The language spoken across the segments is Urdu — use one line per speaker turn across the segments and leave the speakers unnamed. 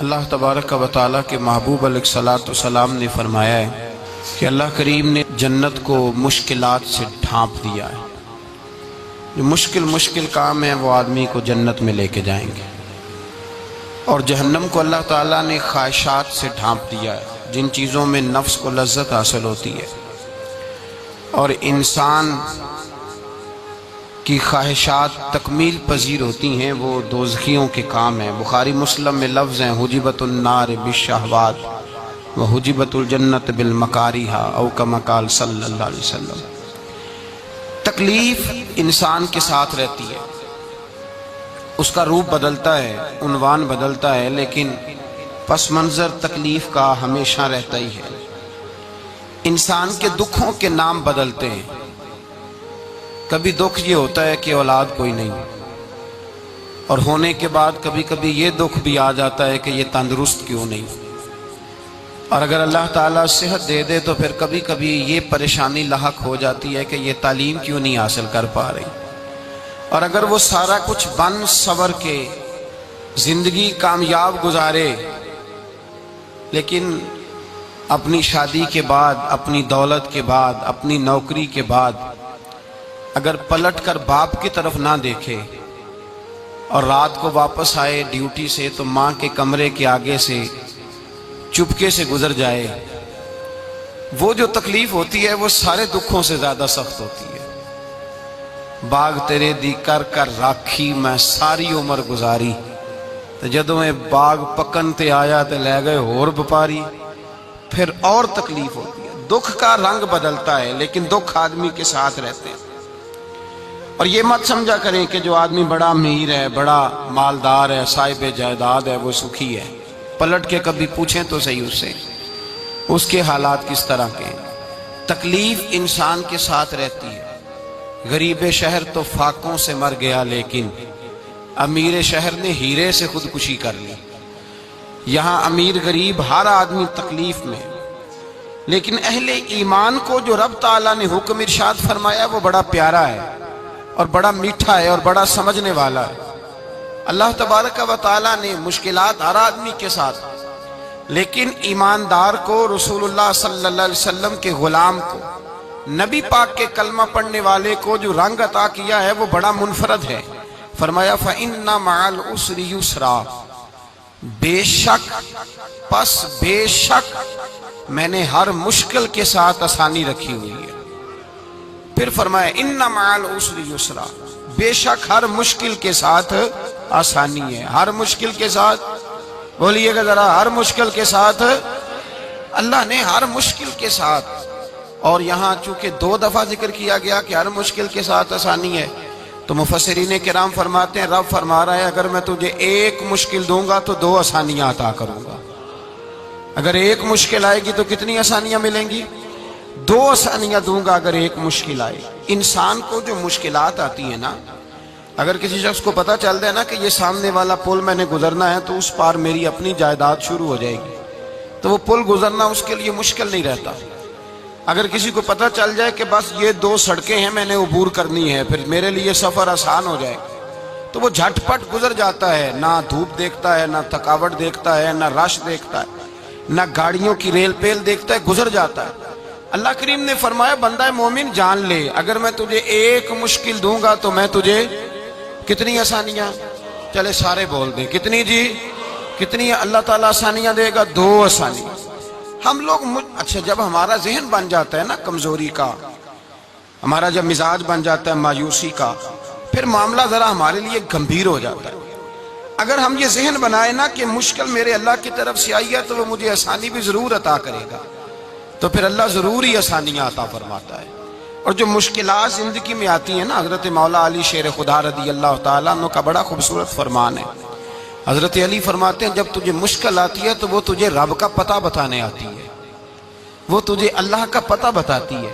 اللہ تبارک و تعالیٰ کے محبوب علیہ الصلوۃ والسلام نے فرمایا ہے کہ اللہ کریم نے جنت کو مشکلات سے ڈھانپ دیا ہے۔ جو مشکل کام ہیں وہ آدمی کو جنت میں لے کے جائیں گے، اور جہنم کو اللہ تعالیٰ نے خواہشات سے ڈھانپ دیا ہے، جن چیزوں میں نفس کو لذت حاصل ہوتی ہے، اور انسان کی خواہشات تکمیل پذیر ہوتی ہیں، وہ دوزخیوں کے کام ہیں۔ بخاری مسلم میں لفظ ہیں حجبت النار بالشہوات وحجبت الجنت بالمکارہ، او کما قال صلی اللہ علیہ وسلم۔ تکلیف انسان کے ساتھ رہتی ہے، اس کا روپ بدلتا ہے، عنوان بدلتا ہے، لیکن پس منظر تکلیف کا ہمیشہ رہتا ہی ہے۔ انسان کے دکھوں کے نام بدلتے ہیں۔ کبھی دکھ یہ ہوتا ہے کہ اولاد کوئی نہیں، اور ہونے کے بعد کبھی کبھی یہ دکھ بھی آ جاتا ہے کہ یہ تندرست کیوں نہیں، اور اگر اللہ تعالیٰ صحت دے دے تو پھر کبھی کبھی یہ پریشانی لاحق ہو جاتی ہے کہ یہ تعلیم کیوں نہیں حاصل کر پا رہی، اور اگر وہ سارا کچھ بن سور کے زندگی کامیاب گزارے، لیکن اپنی شادی کے بعد، اپنی دولت کے بعد، اپنی نوکری کے بعد اگر پلٹ کر باپ کی طرف نہ دیکھے اور رات کو واپس آئے ڈیوٹی سے تو ماں کے کمرے کے آگے سے چپکے سے گزر جائے، وہ جو تکلیف ہوتی ہے وہ سارے دکھوں سے زیادہ سخت ہوتی ہے۔ باغ تیرے دی کر کر راکھی میں ساری عمر گزاری، تو جدوں میں باغ پکن تے آیا تے لے گئے ہور بپاری، پھر اور تکلیف ہوتی ہے۔ دکھ کا رنگ بدلتا ہے، لیکن دکھ آدمی کے ساتھ رہتے ہیں۔ اور یہ مت سمجھا کریں کہ جو آدمی بڑا امیر ہے، بڑا مالدار ہے، صاحب جائیداد ہے، وہ سکھی ہے۔ پلٹ کے کبھی پوچھیں تو صحیح اس سے، اس کے حالات کس طرح کے ہیں۔ تکلیف انسان کے ساتھ رہتی ہے۔ غریب شہر تو فاقوں سے مر گیا، لیکن امیر شہر نے ہیرے سے خودکشی کر لی۔ یہاں امیر غریب ہر آدمی تکلیف میں، لیکن اہل ایمان کو جو رب تعالیٰ نے حکم ارشاد فرمایا وہ بڑا پیارا ہے، اور بڑا میٹھا ہے، اور بڑا سمجھنے والا ہے۔ اللہ تبارک و تعالیٰ نے مشکلات ہر آدمی کے ساتھ، لیکن ایماندار کو، رسول اللہ صلی اللہ علیہ وسلم کے غلام کو، نبی پاک کے کلمہ پڑھنے والے کو جو رنگ عطا کیا ہے وہ بڑا منفرد ہے۔ فرمایا فَإِنَّ مَعَ الْعُسْرِ يُسْرًا، بے شک میں نے ہر مشکل کے ساتھ آسانی رکھی ہوئی ہے۔ پھر فرمایا اِنَّ مَعَ الْعُسْرِ يُسْرًا، بے شک ہر مشکل کے ساتھ آسانی ہے۔ ہر مشکل کے ساتھ، بولیے گا ذرا، ہر مشکل کے ساتھ، اللہ نے ہر مشکل کے ساتھ۔ اور یہاں چونکہ 2 دفعہ ذکر کیا گیا کہ ہر مشکل کے ساتھ آسانی ہے، تو مفسرین کرام فرماتے ہیں رب فرما رہا ہے اگر میں تجھے 1 مشکل دوں گا تو 2 آسانیاں عطا کروں گا۔ اگر 1 مشکل آئے گی تو کتنی آسانیاں ملیں گی؟ 2 آسانیاں دوں گا اگر 1 مشکل آئے۔ انسان کو جو مشکلات آتی ہیں نا، اگر کسی شخص کو پتہ چل جائے نا کہ یہ سامنے والا پل میں نے گزرنا ہے تو اس پار میری اپنی جائیداد شروع ہو جائے گی، تو وہ پل گزرنا اس کے لیے مشکل نہیں رہتا۔ اگر کسی کو پتہ چل جائے کہ بس یہ 2 سڑکیں ہیں میں نے عبور کرنی ہے، پھر میرے لیے سفر آسان ہو جائے، تو وہ جھٹ پٹ گزر جاتا ہے، نہ دھوپ دیکھتا ہے، نہ تھکاوٹ دیکھتا ہے، نہ رش دیکھتا ہے، نہ گاڑیوں کی ریل پیل دیکھتا ہے، گزر جاتا ہے۔ اللہ کریم نے فرمایا بندہ مومن جان لے اگر میں تجھے 1 مشکل دوں گا تو میں تجھے کتنی آسانیاں، چلے سارے بول دیں کتنی جی، کتنی اللہ تعالیٰ آسانیاں دے گا؟ 2 آسانیاں۔ ہم لوگ اچھا جب ہمارا ذہن بن جاتا ہے نا کمزوری کا، ہمارا جب مزاج بن جاتا ہے مایوسی کا، پھر معاملہ ذرا ہمارے لیے گمبھیر ہو جاتا ہے۔ اگر ہم یہ ذہن بنائے نا کہ مشکل میرے اللہ کی طرف سے آئی ہے تو وہ مجھے آسانی بھی ضرور عطا کرے گا، تو پھر اللہ ضرور ہی آسانیاں عطا فرماتا ہے۔ اور جو مشکلات زندگی میں آتی ہیں نا، حضرت مولا علی شیر خدا رضی اللہ تعالیٰ عنہ کا بڑا خوبصورت فرمان ہے۔ حضرت علی فرماتے ہیں جب تجھے مشکل آتی ہے تو وہ تجھے رب کا پتہ بتانے آتی ہے، وہ تجھے اللہ کا پتہ بتاتی ہے۔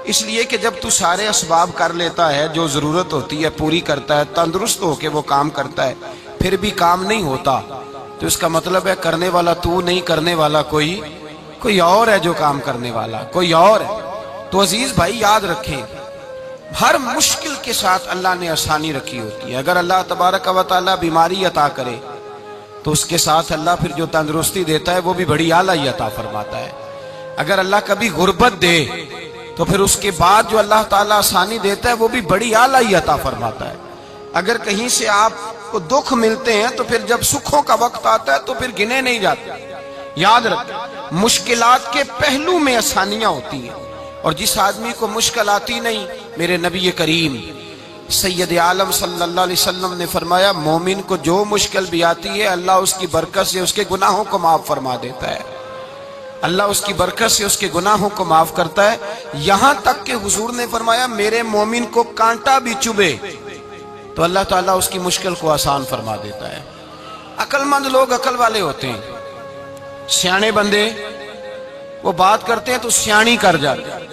اس لیے کہ جب تو سارے اسباب کر لیتا ہے، جو ضرورت ہوتی ہے پوری کرتا ہے، تندرست ہو کے وہ کام کرتا ہے، پھر بھی کام نہیں ہوتا، تو اس کا مطلب ہے کرنے والا تو نہیں، کرنے والا کوئی اور ہے جو کام کرنے والا، کوئی اور ہے۔ تو عزیز بھائی یاد رکھیں ہر مشکل کے ساتھ اللہ نے آسانی رکھی ہوتی ہے۔ اگر اللہ تبارک و تعالیٰ بیماری عطا کرے تو اس کے ساتھ اللہ پھر جو تندرستی دیتا ہے وہ بھی بڑی اعلیٰ عطا فرماتا ہے۔ اگر اللہ کبھی غربت دے تو پھر اس کے بعد جو اللہ تعالیٰ آسانی دیتا ہے وہ بھی بڑی اعلیٰ عطا فرماتا ہے۔ اگر کہیں سے آپ کو دکھ ملتے ہیں تو پھر جب سکھوں کا وقت آتا ہے تو پھر گنے نہیں جاتے۔ یاد رکھیں، مشکلات کے پہلو میں آسانیاں ہوتی ہیں، اور جس آدمی کو مشکل آتی نہیں، میرے نبی کریم سید عالم صلی اللہ علیہ وسلم نے فرمایا مومن کو جو مشکل بھی آتی ہے اللہ اس کی برکت سے اس کے گناہوں کو معاف فرما دیتا ہے۔ اللہ اس کی برکت سے اس کے گناہوں کو معاف کرتا ہے، یہاں تک کہ حضور نے فرمایا میرے مومن کو کانٹا بھی چبھے تو اللہ تعالیٰ اس کی مشکل کو آسان فرما دیتا ہے۔ عقل مند لوگ عقل والے ہوتے ہیں، سیانے بندے وہ بات کرتے ہیں تو سیانی کر جاتے ہیں۔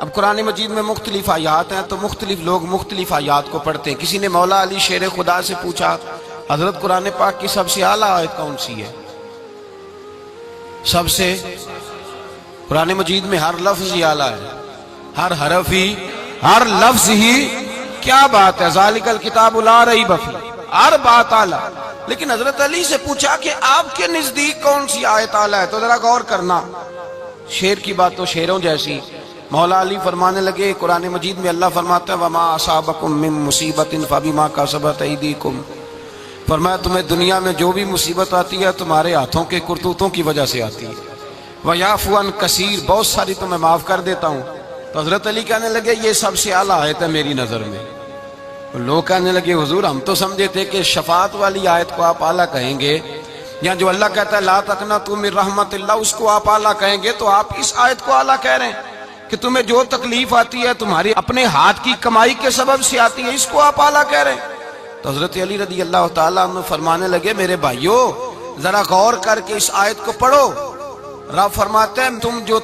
اب قرآن مجید میں مختلف آیات ہیں تو مختلف لوگ مختلف آیات کو پڑھتے ہیں۔ کسی نے مولا علی شیر خدا سے پوچھا حضرت قرآن پاک کی سب سے اعلیٰ آیت کون سی ہے؟ سب سے قرآن مجید میں ہر لفظ ہی اعلیٰ ہے، ہر حرف ہی، ہر لفظ ہی، کیا بات ہے، ذالک الکتاب لا ریب فیہ، ہر بات اعلیٰ۔ لیکن حضرت علی سے پوچھا کہ آپ کے نزدیک کون سی آیت اعلیٰ ہے، تو ذرا غور کرنا، شیر کی بات تو شیروں جیسی۔ مولا علی فرمانے لگے قرآن مجید میں اللہ فرماتا ہے وَمَا أَصَابَكُم مِّن مُّصِيبَةٍ فَبِمَا كَسَبَتْ أَيْدِيكُمْ، فرمایا تمہیں دنیا میں جو بھی مصیبت آتی ہے تمہارے ہاتھوں کے کرتوتوں کی وجہ سے آتی ہے، وَيَعْفُو عَن كَثِيرٍ، بہت ساری تمہیں معاف کر دیتا ہوں۔ تو حضرت علی کہنے لگے یہ سب سے اعلیٰ آیت ہے میری نظر میں۔ لوگ کہنے لگے حضور ہم تو سمجھے تھے کہ شفاعت والی آیت کو آپ اعلیٰ کہیں گے، یا جو اللہ کہتا ہے لا تقنطوا من رحمت اللہ اس کو آپ اعلیٰ کہیں گے، تو آپ اس آیت کو اعلیٰ کہہ رہے ہیں کہ تمہیں جو تکلیف آتی ہے تمہاری اپنے ہاتھ کی کمائی کے سبب سے آتی ہے، اس کو آپ اعلیٰ کہہ رہے ہیں۔ تو حضرت علی رضی اللہ تعالیٰ عنہ فرمانے لگے میرے بھائیو ذرا غور کر کے اس آیت کو پڑھو۔ رب فرماتے ہیں تم جو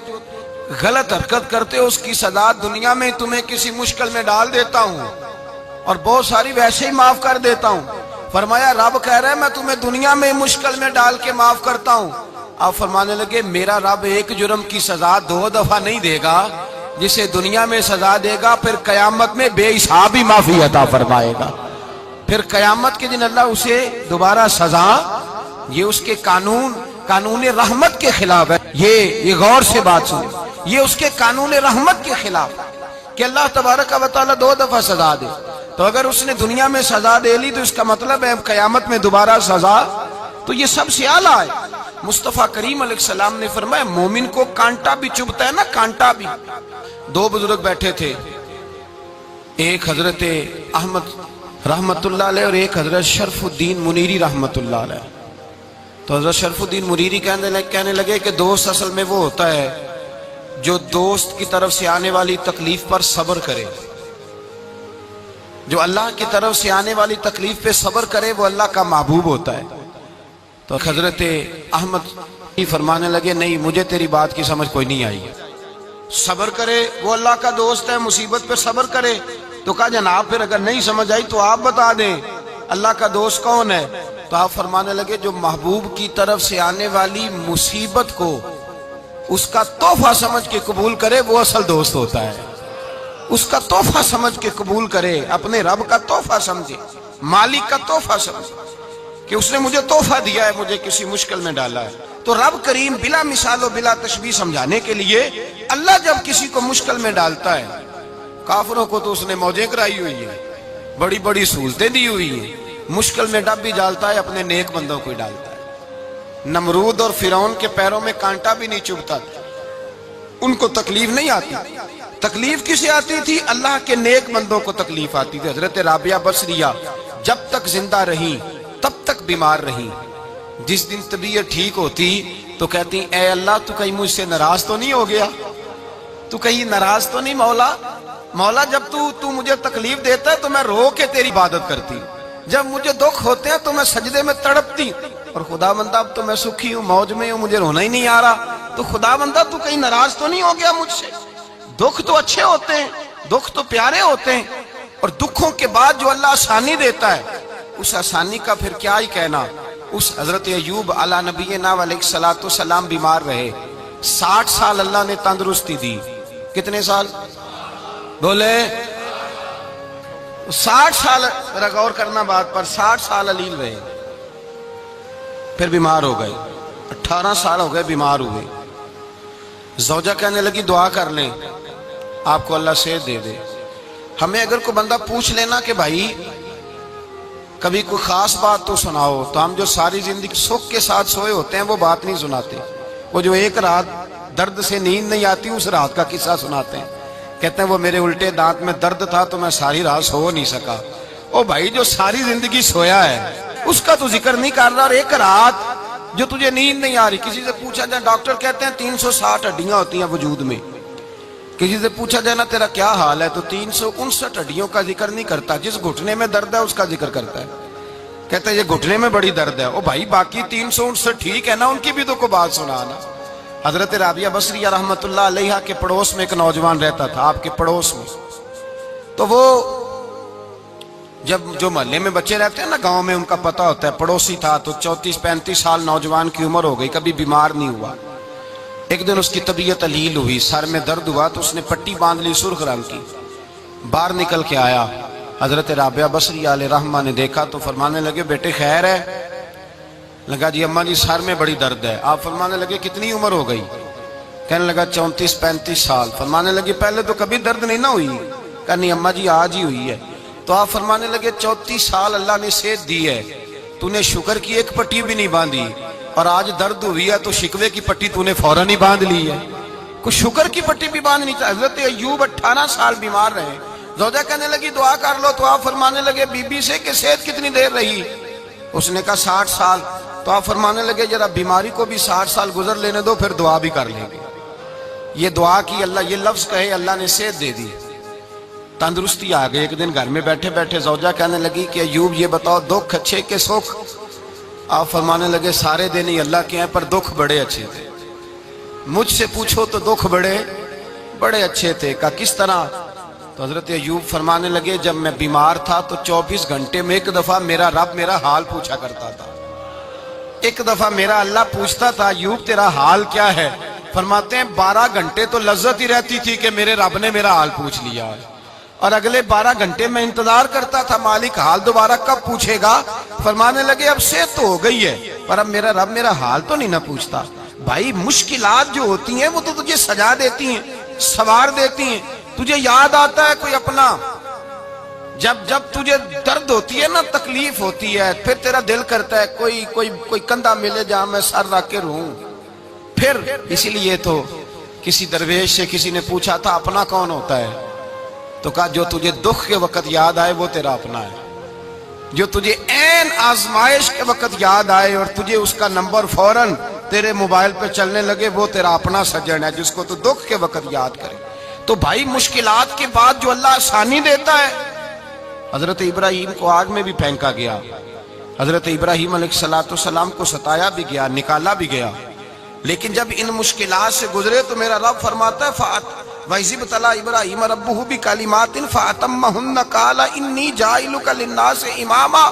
غلط حرکت کرتے ہو اس کی سزا دنیا میں تمہیں کسی مشکل میں ڈال دیتا ہوں اور بہت ساری ویسے ہی معاف کر دیتا ہوں۔ فرمایا رب کہہ رہا ہے میں تمہیں دنیا میں مشکل میں ڈال کے معاف کرتا ہوں۔ آپ فرمانے لگے میرا رب ایک جرم کی سزا 2 دفعہ نہیں دے گا، جسے دنیا میں سزا دے گا پھر قیامت میں بے حساب ہی معافی عطا فرمائے گا۔ پھر قیامت کے دن اللہ اسے دوبارہ سزا، یہ اس کے قانون رحمت کے خلاف ہے، یہ غور سے بات سنیں، یہ اس کے قانون رحمت کے خلاف ہے کہ اللہ تبارک و تعالیٰ 2 دفعہ سزا دے۔ تو اگر اس نے دنیا میں سزا دے لی تو اس کا مطلب ہے قیامت میں دوبارہ سزا، تو یہ سب سے اعلیٰ ہے۔ مصطفیٰ کریم علیہ السلام نے فرمایا مومن کو کانٹا بھی چبھتا ہے نا، کانٹا بھی۔ 2 بزرگ بیٹھے تھے، ایک حضرت احمد رحمت اللہ علیہ اور ایک حضرت شرف الدین منیری رحمت اللہ علیہ۔ تو حضرت شرف الدین منیری کہنے لگے کہ دوست اصل میں وہ ہوتا ہے جو دوست کی طرف سے آنے والی تکلیف پر صبر کرے، جو اللہ کی طرف سے آنے والی تکلیف پہ صبر کرے وہ اللہ کا محبوب ہوتا ہے۔ تو حضرت احمد فرمانے لگے نہیں مجھے تیری بات کی سمجھ کوئی نہیں آئی، صبر کرے وہ اللہ کا دوست ہے، مصیبت پہ صبر کرے۔ تو کہا جناب پھر اگر نہیں سمجھ آئی تو آپ بتا دیں اللہ کا دوست کون ہے؟ تو آپ فرمانے لگے جو محبوب کی طرف سے آنے والی مصیبت کو اس کا تحفہ سمجھ کے قبول کرے وہ اصل دوست ہوتا ہے۔ اس کا تحفہ سمجھ کے قبول کرے، اپنے رب کا تحفہ سمجھے، مالک کا تحفہ سمجھے کہ اس نے مجھے تحفہ دیا ہے، مجھے کسی مشکل میں ڈالا ہے۔ تو رب کریم بلا مثال و بلا تشبیہ سمجھانے کے لیے اللہ جب کسی کو مشکل میں ڈالتا ہے، کافروں کو تو اس نے موجیں کرائی ہوئی ہیں، بڑی بڑی سہولتیں دی ہوئی ہیں، مشکل میں ڈب بھی ڈالتا ہے، اپنے نیک بندوں کو ہی ڈالتا ہے۔ نمرود اور فرعون کے پیروں میں کانٹا بھی نہیں چبھتا، ان کو تکلیف نہیں آتی۔ تکلیف کسے آتی تھی؟ اللہ کے نیک بندوں کو تکلیف آتی تھی۔ حضرت رابعہ بصریہ جب تک زندہ رہی تب تک بیمار رہی، جس دن طبیعت ٹھیک ہوتی تو کہتی اے اللہ تو کہیں مجھ سے ناراض تو نہیں ہو گیا، تو کہیں ناراض تو نہیں مولا جب تو مجھے تکلیف دیتا ہے تو میں رو کے تیری عبادت کرتی، جب مجھے دکھ ہوتے ہیں تو میں سجدے میں تڑپتی، اور خدا بندہ اب تو میں سکھی ہوں، موج میں ہوں، مجھے رونا ہی نہیں آ رہا، تو خدا بندہ تو کہیں ناراض تو نہیں ہو گیا مجھ سے؟ دکھ تو اچھے ہوتے ہیں، دکھ تو پیارے ہوتے ہیں، اور دکھوں کے بعد جو اللہ آسانی دیتا ہے اس آسانی کا پھر کیا ہی کہنا۔ اس حضرت ایوب علی نبینا علیہ الصلوۃ والسلام بیمار رہے، 60 سال اللہ نے تندرستی دی۔ کتنے سال بولے؟ 60 سال، ذرا غور کرنا بات پر، 60 سال علیل رہے۔ پھر بیمار ہو گئے، 18 سال ہو گئے بیمار ہوئے۔ زوجہ کہنے لگی دعا کر لیں آپ کو اللہ صحت دے دے۔ ہمیں اگر کوئی بندہ پوچھ لینا کہ بھائی کبھی کوئی خاص بات تو سناؤ، تو ہم جو ساری زندگی سکھ کے ساتھ سوئے ہوتے ہیں وہ بات نہیں سناتے، وہ جو ایک رات درد سے نیند نہیں آتی اس رات کا قصہ سناتے ہیں، کہتے ہیں وہ میرے الٹے دانت میں درد تھا تو میں ساری رات سو نہیں سکا۔ او بھائی جو ساری زندگی سویا ہے اس کا تو ذکر نہیں کر رہا، اور ایک رات جو تجھے نیند نہیں آ رہی۔ کسی سے پوچھا جائے، ڈاکٹر کہتے ہیں 360 ہڈیاں ہوتی ہیں وجود میں، کسی سے پوچھا جائے نا تیرا کیا حال ہے تو 359 ہڈیوں کا ذکر نہیں کرتا، جس گھٹنے میں درد ہے اس کا ذکر کرتا ہے، کہتا ہے یہ گھٹنے میں بڑی درد ہے۔ او بھائی باقی 359 ٹھیک ہے نا، ان کی بھی تو کوئی بات سنانا۔ حضرت رابعہ بصریہ رحمت اللہ علیہا کے پڑوس میں ایک نوجوان رہتا تھا، آپ کے پڑوس میں، تو وہ جب جو محلے میں بچے رہتے ہیں نا گاؤں میں، ان کا پتہ ہوتا ہے، پڑوسی تھا تو 34-35 سال نوجوان کی عمر ہو گئی، کبھی بیمار نہیں ہوا۔ ایک دن اس کی طبیعت علیل ہوئی، سر میں درد ہوا تو اس نے پٹی باندھ لی سرخ رنگ کی، باہر نکل کے آیا۔ حضرت رابعہ بصریہ علیہ رحمہ نے دیکھا تو فرمانے لگے بیٹے خیر ہے؟ لگا جی اماں جی سر میں بڑی درد ہے۔ آپ فرمانے لگے کتنی عمر ہو گئی؟ کہنے لگا 34-35 سال۔ فرمانے لگے پہلے تو کبھی درد نہیں نہ ہوئی؟ کہا نہیں اماں جی آج ہی ہوئی ہے۔ تو آپ فرمانے لگے 34 سال اللہ نے صحت دی ہے، تو نے شکر کی ایک پٹی بھی نہیں باندھی، اور آج درد ہوئی ہے تو شکوے کی پٹی تو نے فوراً ہی باندھ لی ہے، کوئی شکر کی پٹی بھی باندھنی چاہیے۔ حضرت ایوب 18 سال بیمار رہے، زوجہ کہنے لگی دعا کر لو، تو آپ فرمانے لگے بی بی سے کہ صحت کتنی دیر رہی؟ اس نے کہا 60 سال۔ تو آپ فرمانے لگے ذرا بیماری کو بھی 60 سال گزر لینے دو پھر دعا بھی کر لیں گے۔ یہ دعا کی، اللہ یہ لفظ کہے اللہ نے صحت دے دی، تندرستی آ گئی۔ ایک دن گھر میں بیٹھے بیٹھے زوجہ کہنے لگی کہ ایوب یہ بتاؤ دکھ اچھے کہ سکھ؟ آپ فرمانے لگے سارے دن ہی اللہ کے ہیں پر دکھ بڑے اچھے تھے، مجھ سے پوچھو تو دکھ بڑے اچھے تھے۔ کہا کس طرح؟ تو حضرت ایوب فرمانے لگے جب میں بیمار تھا تو 24 گھنٹے میں ایک دفعہ میرا رب میرا حال پوچھا کرتا تھا، ایک دفعہ میرا اللہ پوچھتا تھا ایوب تیرا حال کیا ہے؟ فرماتے ہیں 12 گھنٹے تو لذت ہی رہتی تھی کہ میرے رب نے میرا حال پوچھ لیا، اور اگلے 12 گھنٹے میں انتظار کرتا تھا مالک حال دوبارہ کب پوچھے گا۔ فرمانے لگے اب صحت تو ہو گئی ہے پر اب میرا رب میرا حال تو نہیں نہ پوچھتا۔ بھائی مشکلات جو ہوتی ہیں وہ تو تجھے سجا دیتی ہیں، سوار دیتی ہیں، تجھے یاد آتا ہے کوئی اپنا، جب تجھے درد ہوتی ہے نا، تکلیف ہوتی ہے، پھر تیرا دل کرتا ہے کوئی کندھا ملے جہاں میں سر رکھ کے رہوں۔ پھر اسی لیے تو کسی درویش سے کسی نے پوچھا تھا اپنا کون ہوتا ہے؟ تو کہا جو تجھے دکھ کے وقت یاد آئے وہ تیرا اپنا ہے، جو تجھے عین آزمائش کے وقت یاد آئے اور تجھے اس کا نمبر فوراً تیرے موبائل پہ چلنے لگے وہ تیرا اپنا سجن ہے، جس کو تو دکھ کے وقت یاد کرے۔ تو بھائی مشکلات کے بعد جو اللہ آسانی دیتا ہے، حضرت ابراہیم کو آگ میں بھی پھینکا گیا، حضرت ابراہیم علیہ السلام کو ستایا بھی گیا، نکالا بھی گیا، لیکن جب ان مشکلات سے گزرے تو میرا رب فرماتا ہے وَإِذِ ابْتَلَىٰ إِبْرَاهِيمَ رَبُّهُ بِكَلِمَاتٍ فَأَتَمَّهُنَّ قَالَ إِنِّي جَاعِلُكَ لِلنَّاسِ إِمَامًا۔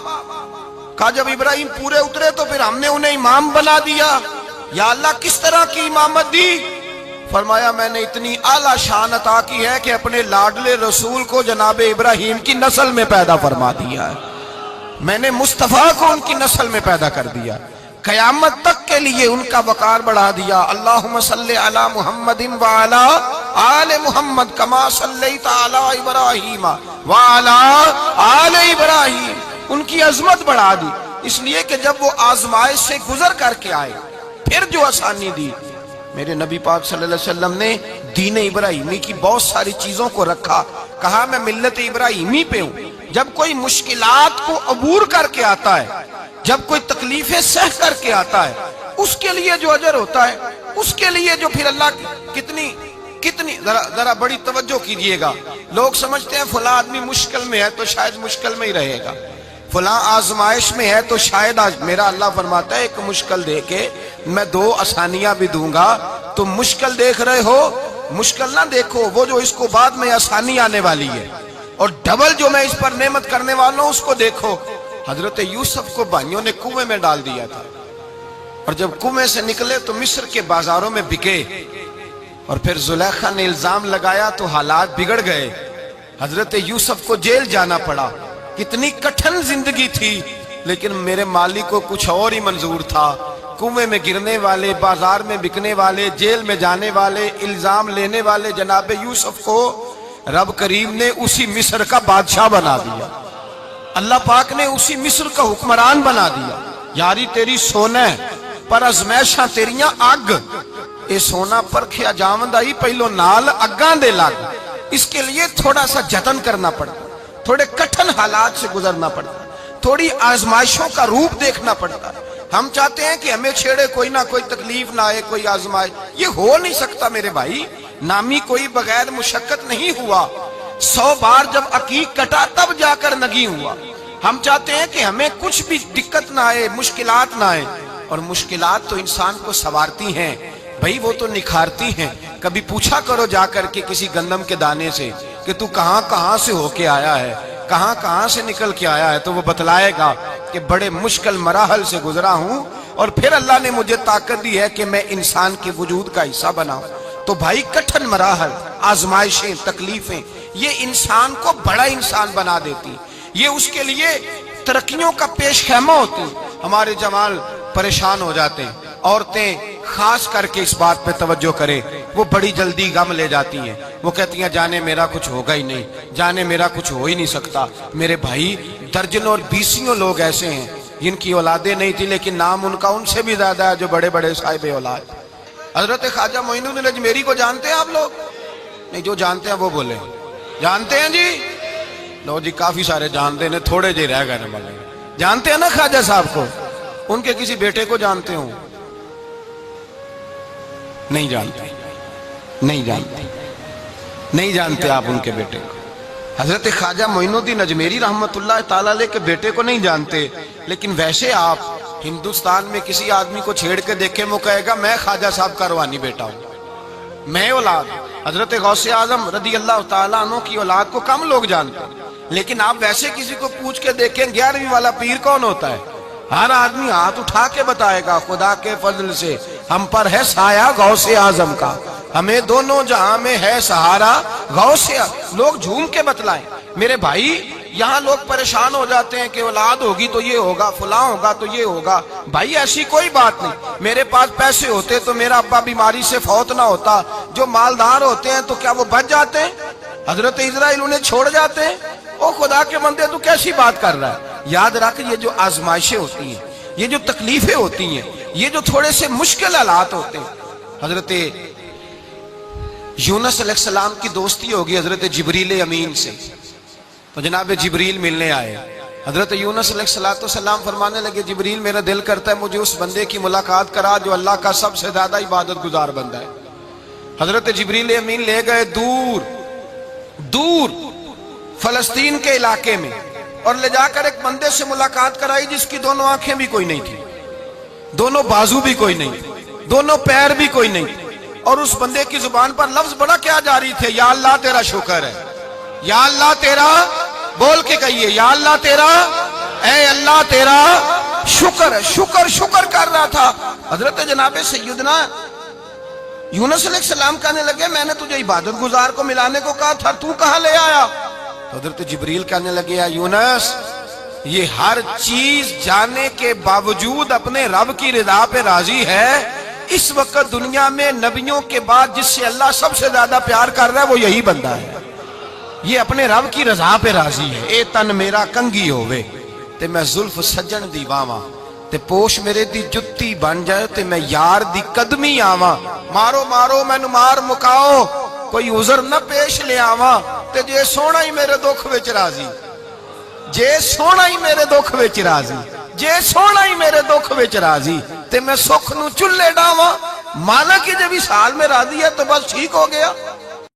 کہا جب ابراہیم پورے اترے تو پھر ہم نے انہیں امام بنا دیا۔ یا اللہ کس طرح کی امامت دی؟ فرمایا میں نے اتنی اعلیٰ شان عطا کی ہے کہ اپنے لاڈلے رسول کو جناب ابراہیم کی نسل میں پیدا فرما دیا ہے، میں نے مصطفیٰ کو ان کی نسل میں پیدا کر دیا، قیامت تک کے لیے ان کا وقار بڑھا دیا۔ اللہم صلی علی محمد وعلی آل محمد کما صلیت علی ابراہیم وعلی آل ابراہیم، ان کی عظمت بڑھا دی، اس لیے کہ جب وہ آزمائش سے گزر کر کے آئے پھر جو آسانی دی۔ میرے نبی پاک صلی اللہ علیہ وسلم نے دین ابراہیمی کی بہت ساری چیزوں کو رکھا، کہا میں ملت ابراہیمی پہ ہوں۔ جب کوئی مشکلات کو عبور کر کے آتا ہے، جب کوئی تکلیفیں سہ کر کے آتا ہے، اس کے لیے جو اجر ہوتا ہے، اس کے لیے جو پھر اللہ کتنی ذرا بڑی توجہ کیجئے گا۔ لوگ سمجھتے ہیں فلاں آدمی مشکل میں ہے تو شاید مشکل میں ہی رہے گا، فلاں آزمائش میں ہے تو شاید میرا اللہ فرماتا ہے ایک مشکل دے کے میں 2 آسانیاں بھی دوں گا۔ تم مشکل دیکھ رہے ہو، مشکل نہ دیکھو، وہ جو اس کو بعد میں آسانی آنے والی ہے، اور ڈبل جو میں اس پر نعمت کرنے والا ہوں اس کو دیکھو۔ حضرت یوسف کو بھائیوں نے کنویں میں ڈال دیا تھا، اور جب کنویں سے نکلے تو مصر کے بازاروں میں بکے، اور پھر زلیخا نے الزام لگایا تو حالات بگڑ گئے، حضرت یوسف کو جیل جانا پڑا۔ کتنی کٹھن زندگی تھی، لیکن میرے مالک کو کچھ اور ہی منظور تھا۔ کنویں میں گرنے والے، بازار میں بکنے والے، جیل میں جانے والے، الزام لینے والے جناب یوسف کو رب کریم نے اسی مصر کا بادشاہ بنا دیا۔ اللہ پاک نے اسی مصر کا حکمران بنا دیا۔ یاری تیری سونا پر ازمائشاں تیریاں اگ، اے سونا پرکھیا جاوندا ہی پہلو نال اگاں دے لگ۔ اس کے لیے تھوڑا سا جتن کرنا پڑتا، تھوڑے کٹھن حالات سے گزرنا پڑتا، تھوڑی آزمائشوں کا روپ دیکھنا پڑتا۔ ہم چاہتے ہیں کہ ہمیں چھیڑے کوئی نہ کوئی تکلیف نہ آئے، کوئی آزمائش، یہ ہو نہیں سکتا میرے بھائی۔ نامی کوئی بغیر مشقت نہیں ہوا، 100 بار جب عقیق کٹا تب جا کر نگی ہوا۔ ہم چاہتے ہیں کہ ہمیں کچھ بھی دقت نہ آئے، مشکلات نہ آئے، اور مشکلات تو انسان کو سنوارتی ہیں بھائی، وہ تو نکھارتی ہیں۔ کبھی پوچھا کرو جا کر کے کسی گندم کے دانے سے کہ تو کہاں کہاں سے ہو کے آیا ہے، کہاں کہاں سے نکل کے آیا ہے، تو وہ بتلائے گا کہ بڑے مشکل مراحل سے گزرا ہوں، اور پھر اللہ نے مجھے طاقت دی ہے کہ میں انسان کے وجود کا حصہ بناؤں۔ تو بھائی کٹھن مراحل، آزمائشیں، تکلیفیں، یہ انسان کو بڑا انسان بنا دیتی، یہ اس کے لیے ترقیوں کا پیش خیمہ ہوتی۔ ہمارے جوان پریشان ہو جاتے ہیں، عورتیں خاص کر کے اس بات پہ توجہ کریں، وہ بڑی جلدی غم لے جاتی ہیں، وہ کہتی ہیں جانے میرا کچھ ہوگا ہی نہیں، جانے میرا کچھ ہو ہی نہیں سکتا۔ میرے بھائی درجنوں اور بیسیوں لوگ ایسے ہیں جن کی اولادیں نہیں تھی، لیکن نام ان کا ان سے بھی زیادہ ہے جو بڑے بڑے صاحب اولاد۔ حضرت خواجہ معین الدین اجمیری کو جانتے ہیں آپ لوگ؟ نہیں، جو جانتے ہیں وہ بولے جانتے ہیں جی؟ لو جی، کافی سارے جانتے ہیں، تھوڑے جی رہ گئے نا۔ جانتے ہیں نا خواجہ صاحب کو؟ ان کے کسی بیٹے کو جانتے ہوں؟ نہیں جانتے، نہیں جانتے، نہیں جانتے آپ ان کے بیٹے کو۔ حضرت خواجہ معین الدین اجمیری رحمت اللہ تعالیٰ علیہ کے بیٹے کو نہیں جانتے، لیکن ویسے آپ ہندوستان میں کسی آدمی کو چھیڑ کے دیکھیں، وہ کہے گا میں خواجہ صاحب کا روحانی بیٹا ہوں، میں اولاد۔ حضرت غوث اعظم رضی اللہ تعالیٰ عنہ کی اولاد کو کم لوگ جانتے ہیں، لیکن آپ ویسے کسی کو پوچھ کے دیکھیں 11ویں والا پیر کون ہوتا ہے، ہر آدمی ہاتھ اٹھا کے بتائے گا خدا کے فضل سے ہم پر ہے سایہ غوث اعظم کا، ہمیں دونوں جہاں میں ہے سہارا غوث اعظم۔ لوگ جھوم کے بتلائیں۔ میرے بھائی یہاں لوگ پریشان ہو جاتے ہیں کہ اولاد ہوگی تو یہ ہوگا، فلاں ہوگا تو یہ ہوگا۔ بھائی ایسی کوئی بات نہیں۔ میرے پاس پیسے ہوتے تو میرا ابا بیماری سے فوت نہ ہوتا۔ جو مالدار ہوتے ہیں تو کیا وہ بچ جاتے ہیں؟ حضرت اسرائیل انہیں چھوڑ جاتے ہیں؟ او خدا کے بندے تو کیسی بات کر رہا ہے؟ یاد رکھ، یہ جو آزمائشیں ہوتی ہیں، یہ جو تکلیفیں ہوتی ہیں، یہ جو تھوڑے سے مشکل حالات ہوتے ہیں۔ حضرت یونس علیہ السلام کی دوستی ہوگی حضرت جبریل امین سے، تو جناب جبریل ملنے آئے۔ حضرت یونس علیہ السلام فرمانے لگے جبریل میرا دل کرتا ہے مجھے اس بندے کی ملاقات کرا جو اللہ کا سب سے زیادہ عبادت گزار بندہ ہے۔ حضرت جبریل امین لے گئے دور دور فلسطین کے علاقے میں، اور لے جا کر ایک بندے سے ملاقات کرائی جس کی دونوں آنکھیں بھی کوئی نہیں تھی، دونوں بازو بھی کوئی نہیں، دونوں پیر بھی کوئی نہیں، اور اس بندے کی زبان پر لفظ بڑا کیا جاری تھے، یا اللہ تیرا شکر ہے، یا اللہ تیرا، بول کے کہیے یا اللہ تیرا، اے اللہ تیرا شکر ہے۔ شکر شکر کر رہا تھا۔ حضرت جناب سیدنا یونس علیہ السلام کہنے لگے میں نے تجھے عبادت گزار کو ملانے کو کہا تھا، تو کہاں لے آیا؟ حضرت جبریل کہنے لگے یا یونس، یہ ہر چیز جانے کے باوجود اپنے رب کی رضا پہ راضی ہے۔ اس وقت دنیا میں نبیوں کے بعد جس سے اللہ سب سے زیادہ پیار کر رہا ہے وہ یہی بندہ ہے، یہ اپنے رب کی رضا پہ راضی ہے۔ اے تن میرا کنگی ہوئے تے میں زلف سجن دی واواں، تے پوش میرے دی جتی بن جائے تے میں یار دی قدمی آواں، مارو مارو مینو مار مکاؤ کوئی عذر نہ پیش لے آواں، تے جے سونا ہی میرے دکھ وچ راضی، جے سونا ہی میرے دکھ وچ راضی، جے سونا ہی میرے دکھ وچ راضی تے میں سکھ نو چلے ڈاواں۔ مانا کہ جب اس حال میں راضی ہے تو بس ٹھیک ہو گیا۔